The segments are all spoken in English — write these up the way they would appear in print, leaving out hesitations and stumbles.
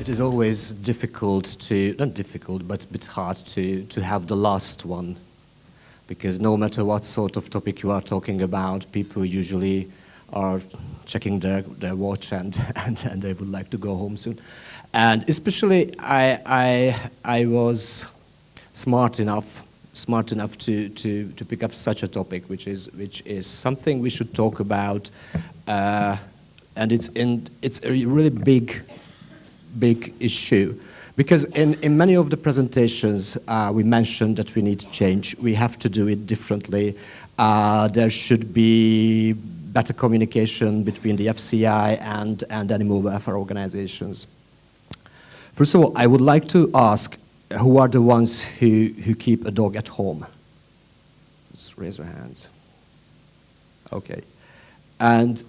It is always difficult to, not difficult, but a bit hard to have the last one, because no matter what sort of topic you are talking about, people usually are checking their watch and they would like to go home soon. And especially I was smart enough to pick up such a topic, which is something we should talk about, and it's a really big issue, because in many of the presentations we mentioned that we need to change. We have to do it differently. There should be better communication between the FCI and animal welfare organizations. First of all, I would like to ask, who are the ones who keep a dog at home? Just raise your hands. Okay. And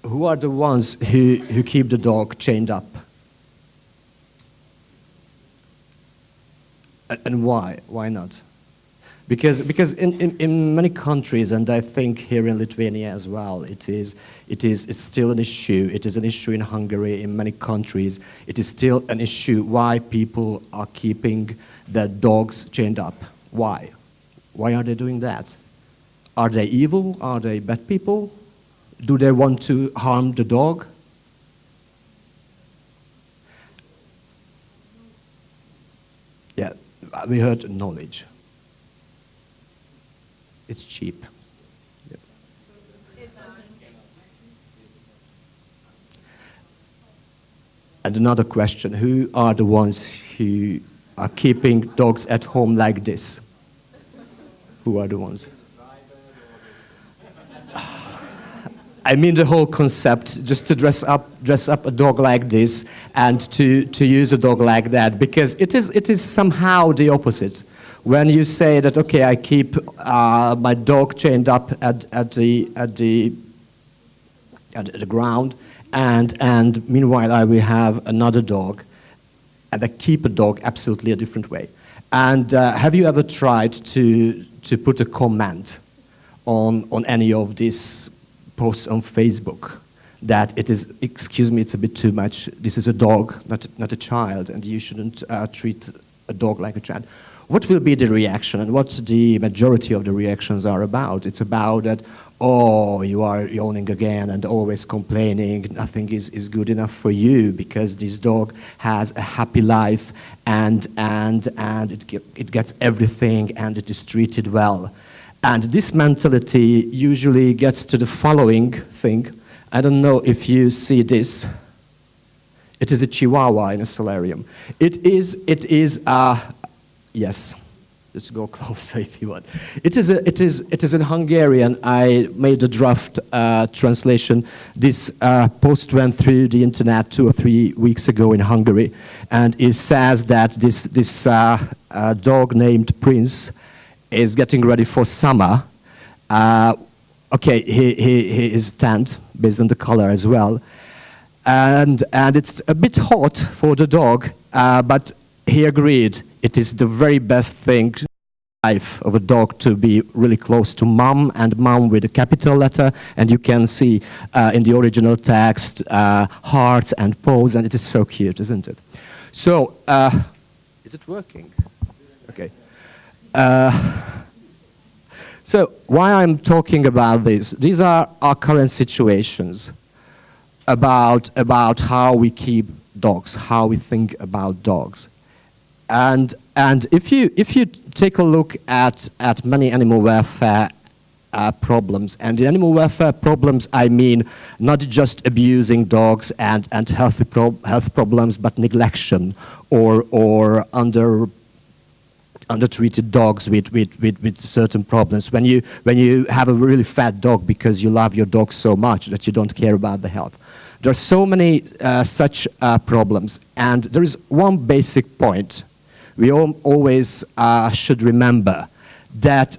who are the ones who keep the dog chained up? And why? Why not? Because in many countries, and I think here in Lithuania as well, it's still an issue. It is an issue in Hungary, in many countries. It is still an issue why people are keeping their dogs chained up. Why? Why are they doing that? Are they evil? Are they bad people? Do they want to harm the dog? Yeah, we heard knowledge. It's cheap. Yep. And another question, who are the ones who are keeping dogs at home like this? Who are the ones? I mean the whole concept, just to dress up a dog like this and to use a dog like that, because it is somehow the opposite. When you say that, okay, I keep my dog chained up at the ground, and meanwhile I will have another dog, and I keep a dog absolutely a different way. And have you ever tried to put a comment on any of these posts on Facebook that it is, excuse me, it's a bit too much, this is a dog, not a child, and you shouldn't treat a dog like a child? What will be the reaction, and what the majority of the reactions are about? It's about that, oh, you are yawning again and always complaining, nothing is good enough for you because this dog has a happy life and it gets everything and it is treated well. And this mentality usually gets to the following thing. I don't know if you see this. It is a Chihuahua in a solarium. It is yes, let's go closer if you want. It is in Hungarian. I made a draft translation. This post went through the internet 2 or 3 weeks ago in Hungary, and it says that this dog named Prince is getting ready for summer. Okay, he is tanned based on the color as well, and it's a bit hot for the dog, but he agreed it is the very best thing in life of a dog to be really close to mom, and mom with a capital letter, and you can see in the original text hearts and paws, and it is so cute, isn't it? So, is it working? Okay. So why I'm talking about this? These are our current situations about how we keep dogs, how we think about dogs. And if you take a look at many animal welfare problems, and the animal welfare problems, I mean not just abusing dogs and health problems, but neglection or undertreated dogs with certain problems. When you have a really fat dog because you love your dog so much that you don't care about the health. There are so many such problems, and there is one basic point we always should remember, that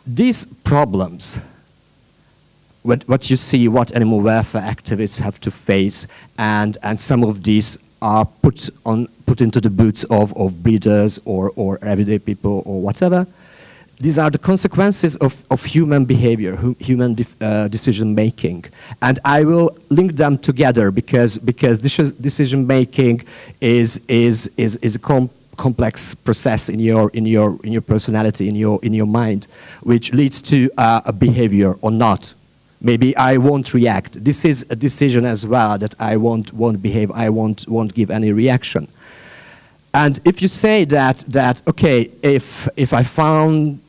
these problems, what you see, what animal welfare activists have to face, and some of these are put into the boots of breeders or everyday people or whatever, these are the consequences of human behavior, human decision making, and I will link them together because decision making is a complex process in your personality, in your mind, which leads to a behavior or not. Maybe I won't react. This is a decision as well, that I won't behave. I won't give any reaction. And if you say that okay, if I find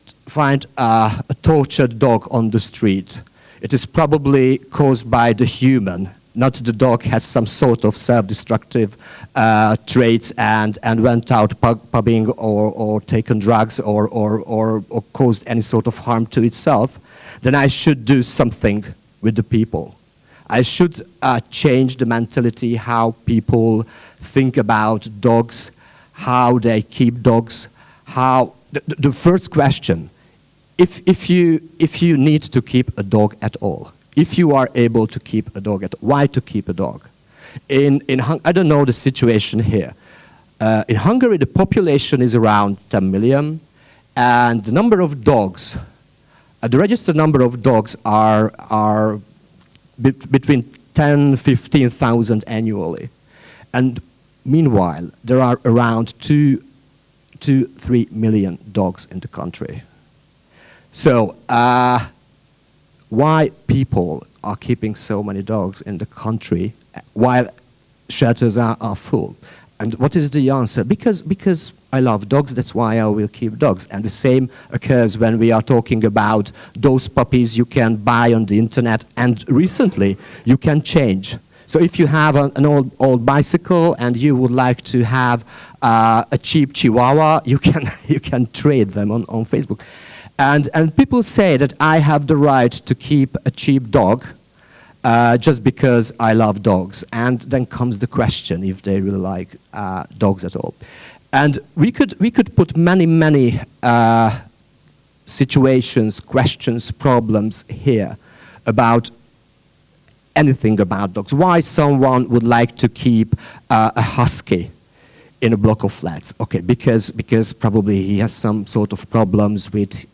a tortured dog on the street, it is probably caused by the human, not the dog has some sort of self-destructive traits and went out pubbing or taken drugs or caused any sort of harm to itself, then I should do something with the people. I should change the mentality, how people think about dogs, how they keep dogs, how the first question, if you need to keep a dog at all, if you are able to keep a dog at all, why to keep a dog? I don't know the situation here. In Hungary, the population is around 10 million, and the number of dogs, the registered number of dogs are between 10,000 and 15,000 annually. And meanwhile, there are around 2-3 million dogs in the country. So why people are keeping so many dogs in the country while shelters are full? And what is the answer? Because I love dogs, that's why I will keep dogs. And the same occurs when we are talking about those puppies you can buy on the internet, and recently you can change. So if you have an old bicycle and you would like to have a cheap Chihuahua, you can trade them on Facebook. And people say that I have the right to keep a cheap dog just because I love dogs. And then comes the question if they really like dogs at all. And we could put many situations, questions, problems here about anything about dogs. Why someone would like to keep a husky in a block of flats? Okay, because probably he has some sort of problems with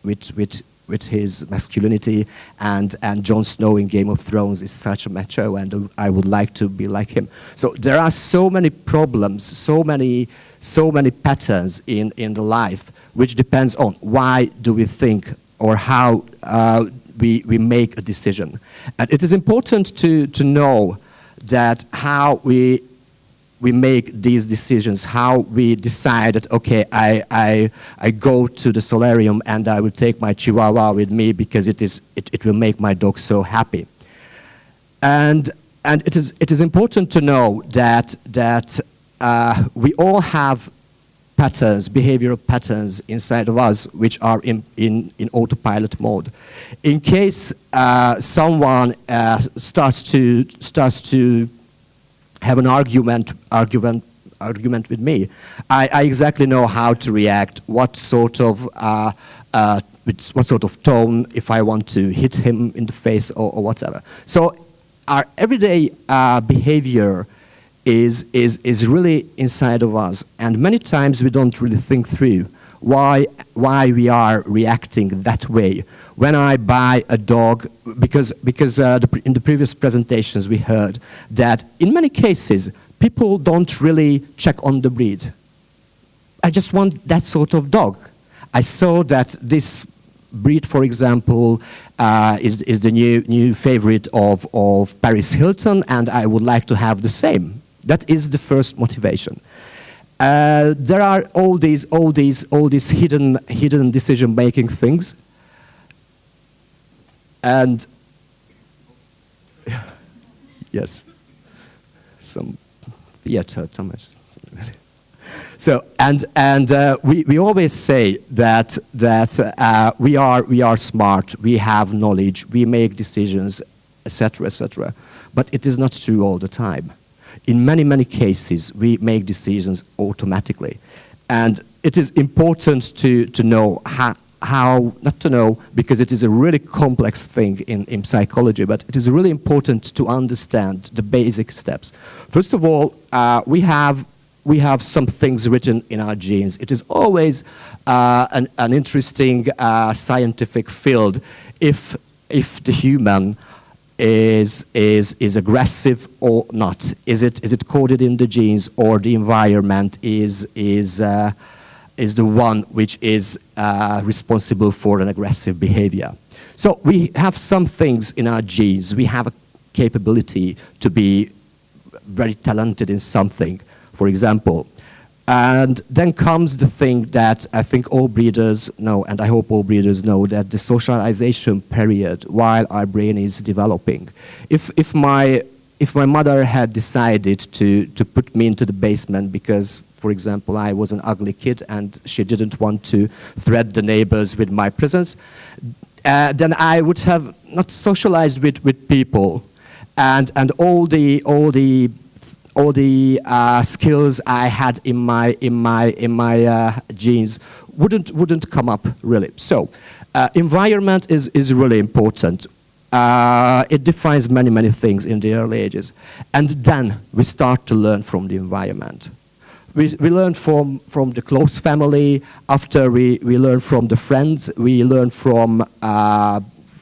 his masculinity, and Jon Snow in Game of Thrones is such a macho, and I would like to be like him. So there are so many problems, so many patterns in the life, which depends on why do we think or how we make a decision. And it is important to know that how we make these decisions, how we decide that, okay, I go to the solarium and I will take my Chihuahua with me because it will make my dog so happy. And it is important to know that we all have patterns, behavioral patterns inside of us which are in autopilot mode. In case someone starts to have an argument with me, I exactly know how to react, what sort of tone, if I want to hit him in the face or whatever. So our everyday behavior is really inside of us, and many times we don't really think through why we are reacting that way. When I buy a dog, because in the previous presentations we heard that in many cases people don't really check on the breed. I just want that sort of dog. I saw that this breed, for example, is the new favorite of Paris Hilton, and I would like to have the same. That is the first motivation. There are all these hidden decision-making things, and yes, some theater, too much. So we always say that we are smart, we have knowledge, we make decisions, etc., etc. But it is not true all the time. In many cases, we make decisions automatically, and it is important to know how not to know, because it is a really complex thing in psychology, but it is really important to understand the basic steps. First of all, we have we have some things written in our genes. It is always an interesting scientific field if the human is aggressive or not. Is it coded in the genes, or the environment is the one which is responsible for an aggressive behavior? So we have some things in our genes. We have a capability to be very talented in something, for example. And then comes the thing that I think all breeders know, and I hope all breeders know, that the socialization period while our brain is developing. If my mother had decided to put me into the basement because, for example, I was an ugly kid and she didn't want to threaten the neighbors with my presence, then I would have not socialized with people, and all the skills I had in my genes wouldn't come up really. So environment is really important. It defines many things in the early ages, and then we start to learn from the environment. We learn from the close family. After we learn from the friends, we learn from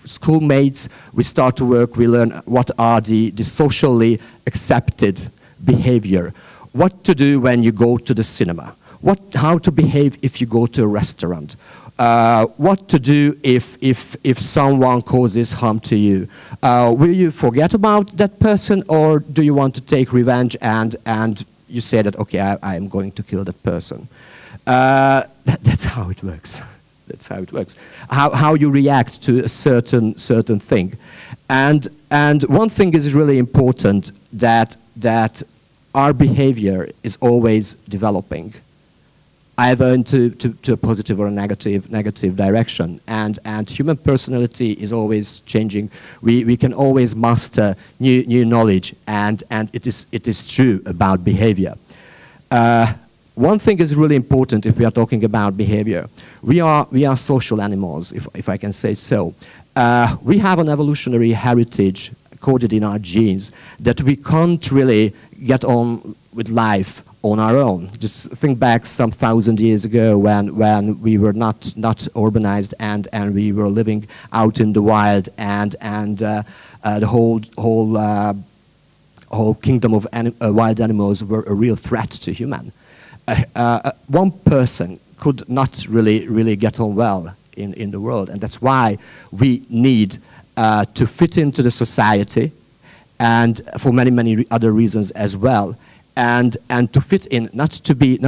schoolmates. We start to work. We learn what are the socially accepted behavior, what to do when you go to the cinema, how to behave if you go to a restaurant, what to do if someone causes harm to you. Will you forget about that person, or do you want to take revenge and you say that, okay, I am going to kill that person? That's how it works. That's how it works. How you react to a certain thing. And one thing is really important, that our behavior is always developing, either into a positive or a negative direction. And human personality is always changing. We can always master new knowledge, and it is true about behavior. One thing is really important if we are talking about behavior. We are social animals, if I can say so. We have an evolutionary heritage coded in our genes that we can't really get on with life on our own. Just think back some 1,000 years ago when we were not urbanized and we were living out in the wild, and the whole kingdom of wild animals were a real threat to human. One person could not really get on well in the world, and that's why we need to fit into the society, and for many other reasons as well, and to fit in, not to be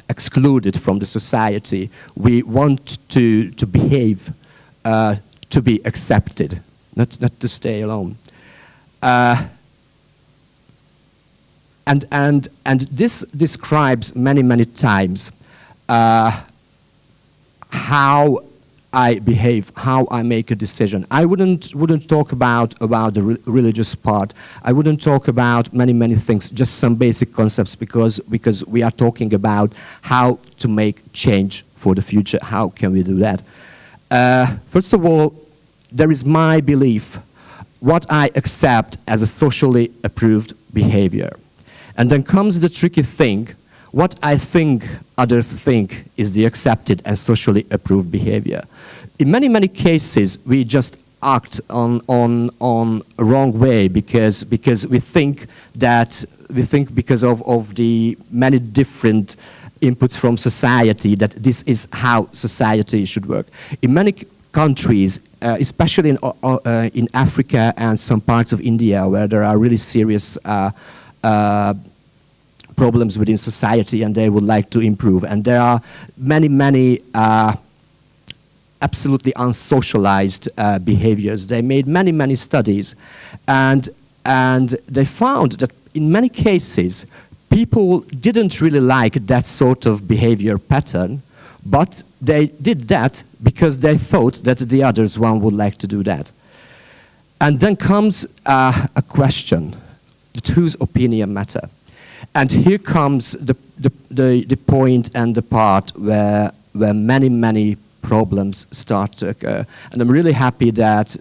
excluded from the society. We want to behave, to be accepted, not to stay alone. And this describes many times how I behave, how I make a decision. I wouldn't talk about the religious part. I wouldn't talk about many things, just some basic concepts, because we are talking about how to make change for the future. How can we do that? First of all, there is my belief, what I accept as a socially approved behavior. And then comes the tricky thing, what I think others think is the accepted and socially approved behavior. In many cases, we just act on a wrong way because we think because of the many different inputs from society that this is how society should work. In many countries, especially in Africa and some parts of India, where there are really serious problems within society and they would like to improve. And there are many absolutely unsocialized behaviors. They made many studies, and they found that in many cases people didn't really like that sort of behavior pattern, but they did that because they thought that the others one would like to do that. And then comes a question, that whose opinion matter? And here comes the point and the part where many problems start to occur. And I'm really happy that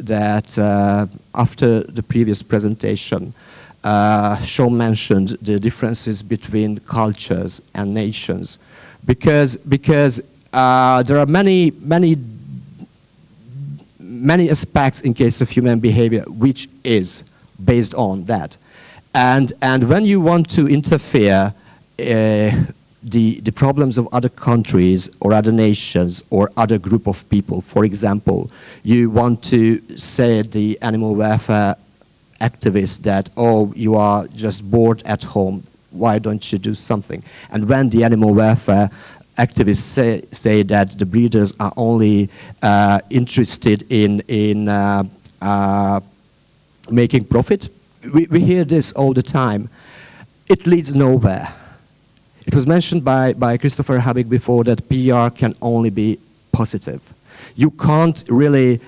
after the previous presentation, Sean mentioned the differences between cultures and nations, because there are many aspects in case of human behavior which is based on that, and when you want to interfere the problems of other countries or other nations or other group of people, for example, you want to say the animal welfare activists that, oh, you are just bored at home, why don't you do something? And when the animal welfare activists say that the breeders are only interested in making profit, we hear this all the time. It leads nowhere. It was mentioned by Christopher Habig before that PR can only be positive. You can't really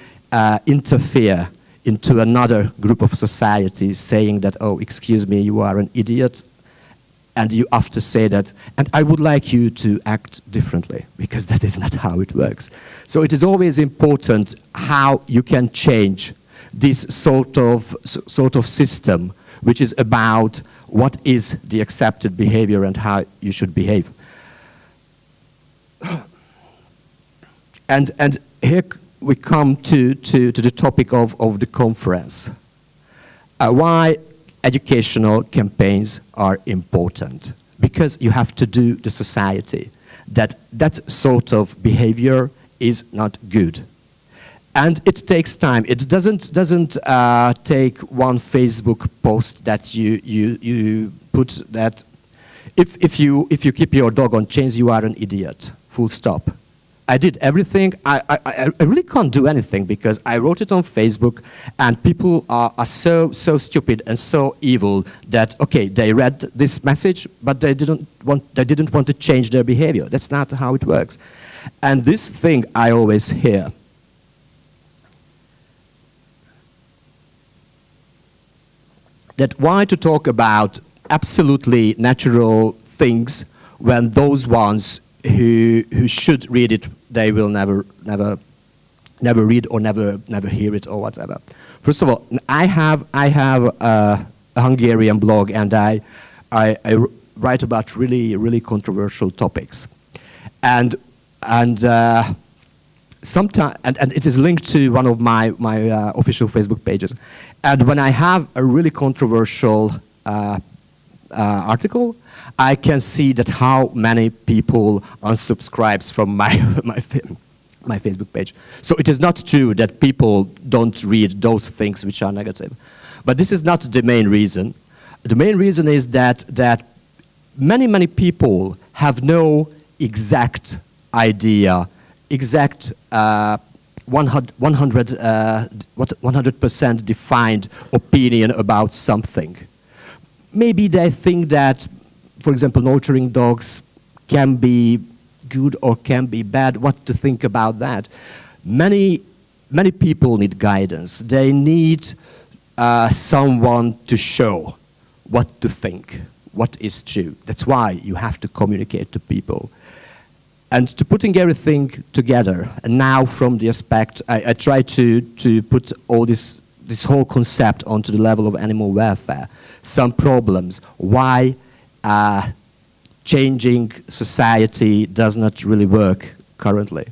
interfere into another group of society saying that, oh, excuse me, you are an idiot, and you have to say that, and I would like you to act differently, because that is not how it works. So it is always important how you can change this sort of system, which is about what is the accepted behavior and how you should behave. And here we come to the topic of the conference. Why educational campaigns are important? Because you have to do the society that sort of behavior is not good. And it takes time. It doesn't take one Facebook post that you put that if you keep your dog on chains, you are an idiot. Full stop. I did everything. I really can't do anything because I wrote it on Facebook, and people are so stupid and so evil that, okay, they read this message, but they didn't want to change their behavior. That's not how it works. And this thing I always hear. That why to talk about absolutely natural things when those ones who should read it, they will never read or never hear it or whatever. First of all, I have a Hungarian blog, and I write about really controversial topics, and sometimes and it is linked to one of my official Facebook pages. And when I have a really controversial article, I can see that how many people unsubscribes from my Facebook page. So it is not true that people don't read those things which are negative. But this is not the main reason. The main reason is that many people have no exact idea, exact 100% defined opinion about something. Maybe they think that, for example, nurturing dogs can be good or can be bad. What to think about that? Many people need guidance. They need someone to show what to think, what is true. That's why you have to communicate to people. And to putting everything together, and now from the aspect, I try to put all this whole concept onto the level of animal welfare. Some problems, why changing society does not really work currently.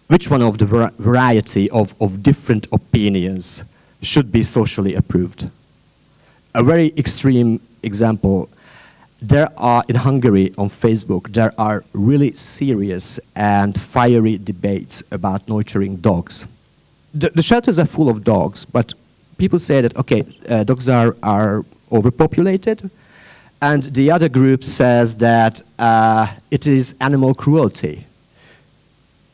Which one of the variety of different opinions should be socially approved? A very extreme example. There are, in Hungary, on Facebook, there are really serious and fiery debates about nurturing dogs. The shelters are full of dogs, but people say that, okay, dogs are overpopulated, and the other group says that it is animal cruelty.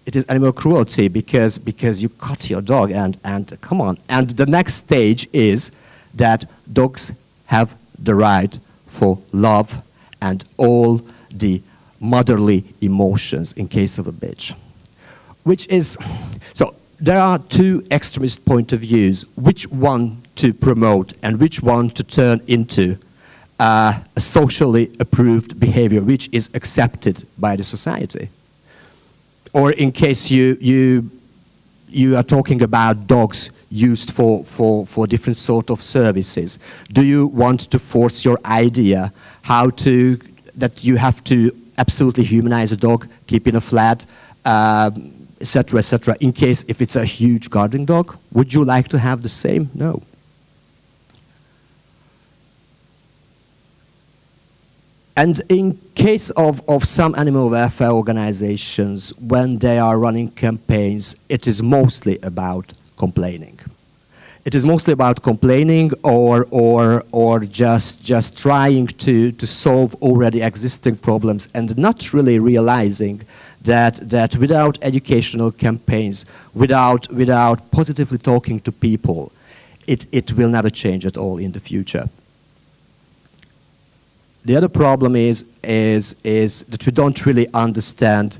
It is animal cruelty because you cut your dog, and come on. And the next stage is that dogs have the right for love and all the motherly emotions in case of a bitch. Which is, so there are two extremist point of views, which one to promote and which one to turn into a socially approved behavior which is accepted by the society. Or in case you you are talking about dogs used for different sort of services. Do you want to force your idea that you have to absolutely humanize a dog, keep in a flat, etc., in case if it's a huge guarding dog? Would you like to have the same? No. And in case of some animal welfare organizations, when they are running campaigns, it is mostly about complaining. It is mostly about complaining or just trying to solve already existing problems and not really realizing that without educational campaigns, without positively talking to people, it will never change at all in the future. The other problem is that we don't really understand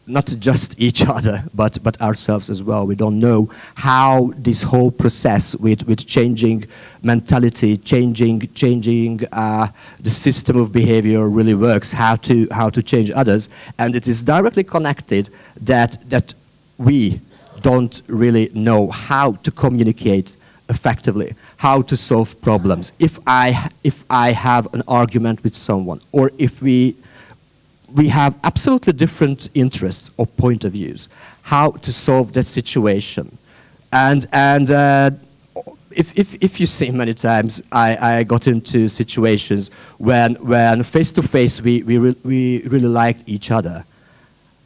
not just each other, but ourselves as well. We don't know how this whole process with changing mentality, changing the system of behavior really works, how to change others. And it is directly connected that we don't really know how to communicate effectively, how to solve problems. If I have an argument with someone, or if we have absolutely different interests or point of views, how to solve that situation. And if you see many times, I got into situations when face to face we really liked each other,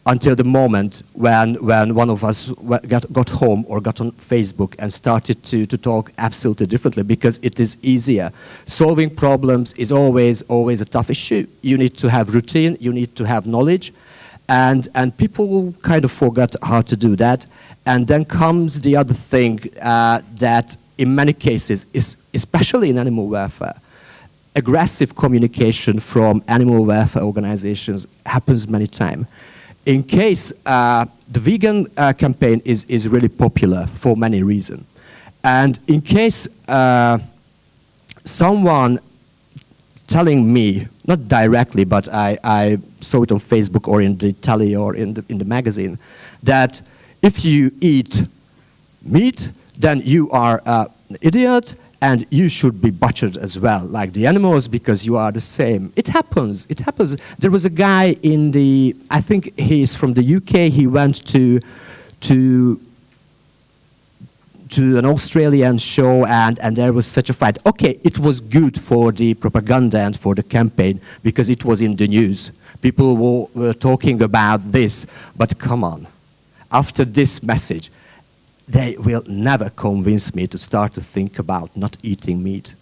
until the moment when one of us got home or got on Facebook and started to talk absolutely differently, because it is easier. Solving problems is always a tough issue. You need to have routine, you need to have knowledge, and people kind of forgot how to do that. And then comes the other thing that in many cases, especially in animal welfare, aggressive communication from animal welfare organizations happens many times. In case the vegan campaign is really popular for many reasons, and in case someone telling me, not directly, but I saw it on Facebook or in the telly or in the magazine, that if you eat meat, then you are an idiot, and you should be butchered as well, like the animals, because you are the same. It happens. It happens. There was a guy I think he's from the UK. He went to an Australian show, and there was such a fight. Okay, it was good for the propaganda and for the campaign because it was in the news. People were talking about this, but come on. After this message, they will never convince me to start to think about not eating meat,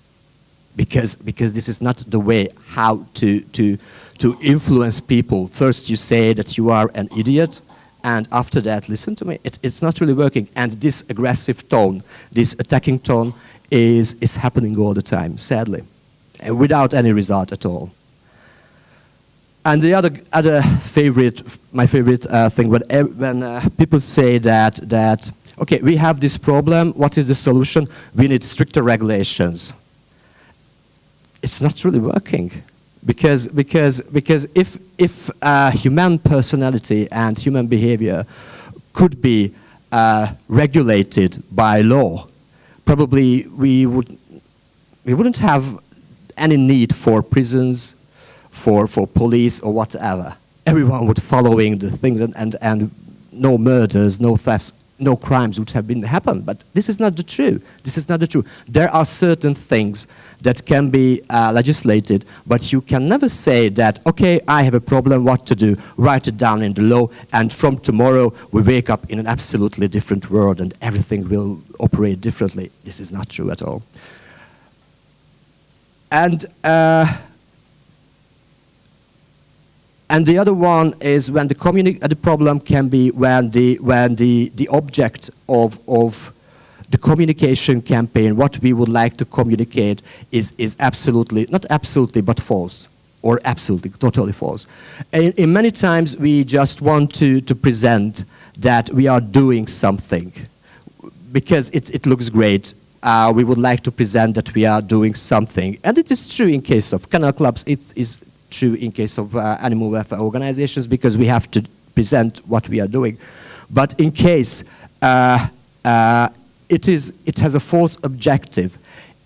because this is not the way how to influence people. First you say that you are an idiot, and after that, listen to me. It's not really working, and this aggressive tone, this attacking tone, is happening all the time, sadly, and without any result at all. And the other my favorite thing, when people say that okay, we have this problem, what is the solution? We need stricter regulations. It's not really working, because if human personality and human behavior could be regulated by law, probably we wouldn't have any need for prisons, for police or whatever. Everyone would following the things, and no murders, no thefts, no crimes would have been happened. But this is not the truth. This is not the truth. There are certain things that can be legislated, but you can never say that, okay, I have a problem, what to do, write it down in the law, and from tomorrow we wake up in an absolutely different world and everything will operate differently. This is not true at all. And the other one is when the problem can be when the object of the communication campaign, what we would like to communicate, is absolutely, not absolutely, but false, or absolutely, totally false. And many times we just want to present that we are doing something because it looks great. We would like to present that we are doing something, and it is true in case of kennel clubs. It is true in case of animal welfare organizations, because we have to present what we are doing. But in case it has a false objective.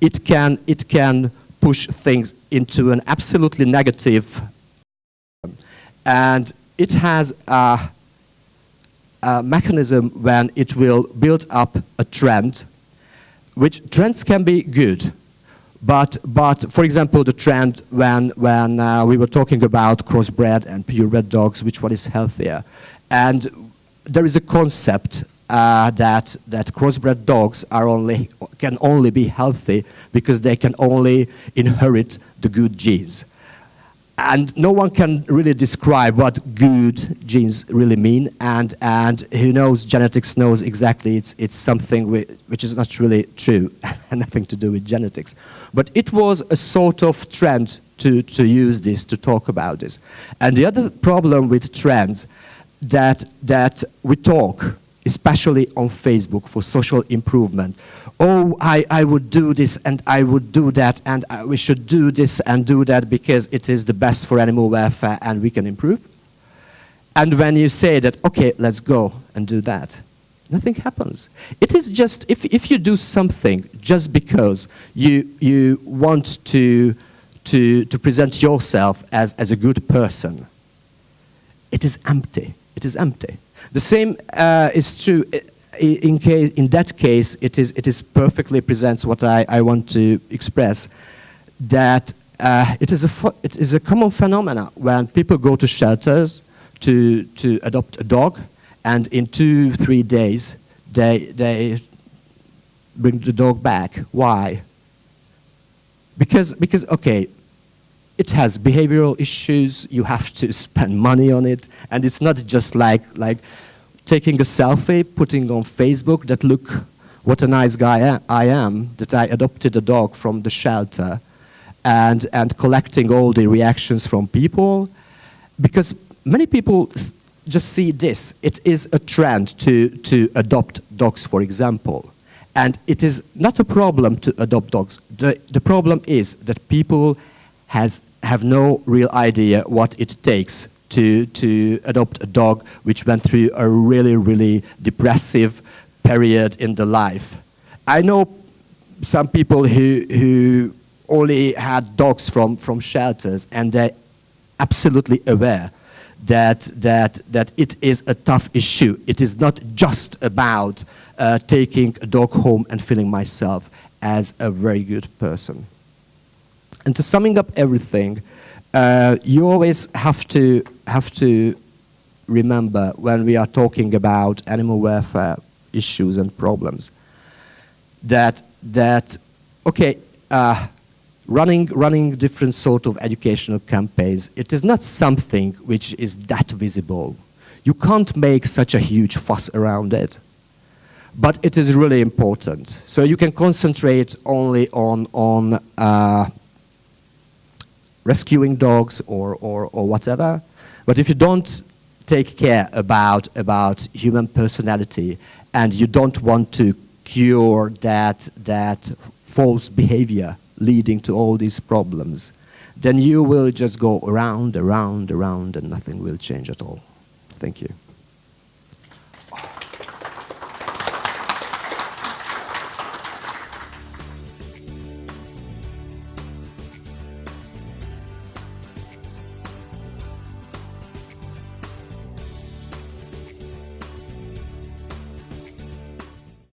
It can push things into an absolutely negative, and it has a mechanism when it will build up a trend, which trends can be good. But for example, the trend when we were talking about crossbred and purebred dogs, which one is healthier? And there is a concept that crossbred dogs can only be healthy because they can only inherit the good genes. And no one can really describe what good genes really mean, and who knows genetics knows exactly it's something which is not really true, and nothing to do with genetics. But it was a sort of trend to use this, to talk about this. And the other problem with trends that we talk, especially on Facebook for social improvement. Oh, I would do this and I would do that, and we should do this and do that because it is the best for animal welfare and we can improve. And when you say that, okay, let's go and do that, nothing happens. It is just, if you do something just because you want to present yourself as a good person, it is empty. It is empty. The same is true in that case. It is perfectly presents what I want to express. That it is a common phenomenon when people go to shelters to adopt a dog, and in 2-3 days they bring the dog back. Why? Because okay, it has behavioral issues, you have to spend money on it, and it's not just like taking a selfie, putting on Facebook that look, what a nice guy I am, that I adopted a dog from the shelter, and collecting all the reactions from people, because many people just see this. It is a trend to adopt dogs, for example, and it is not a problem to adopt dogs. The problem is that people have no real idea what it takes to adopt a dog which went through a really, really depressive period in the life. I know some people who only had dogs from shelters, and they're absolutely aware that it is a tough issue. It is not just about taking a dog home and feeling myself as a very good person. And to summing up everything, you always have to remember when we are talking about animal welfare issues and problems that okay, running different sort of educational campaigns, it is not something which is that visible. You can't make such a huge fuss around it, but it is really important. So you can concentrate only on rescuing dogs or whatever, but if you don't take care about human personality, and you don't want to cure that false behavior leading to all these problems, then you will just go around and nothing will change at all. Thank you.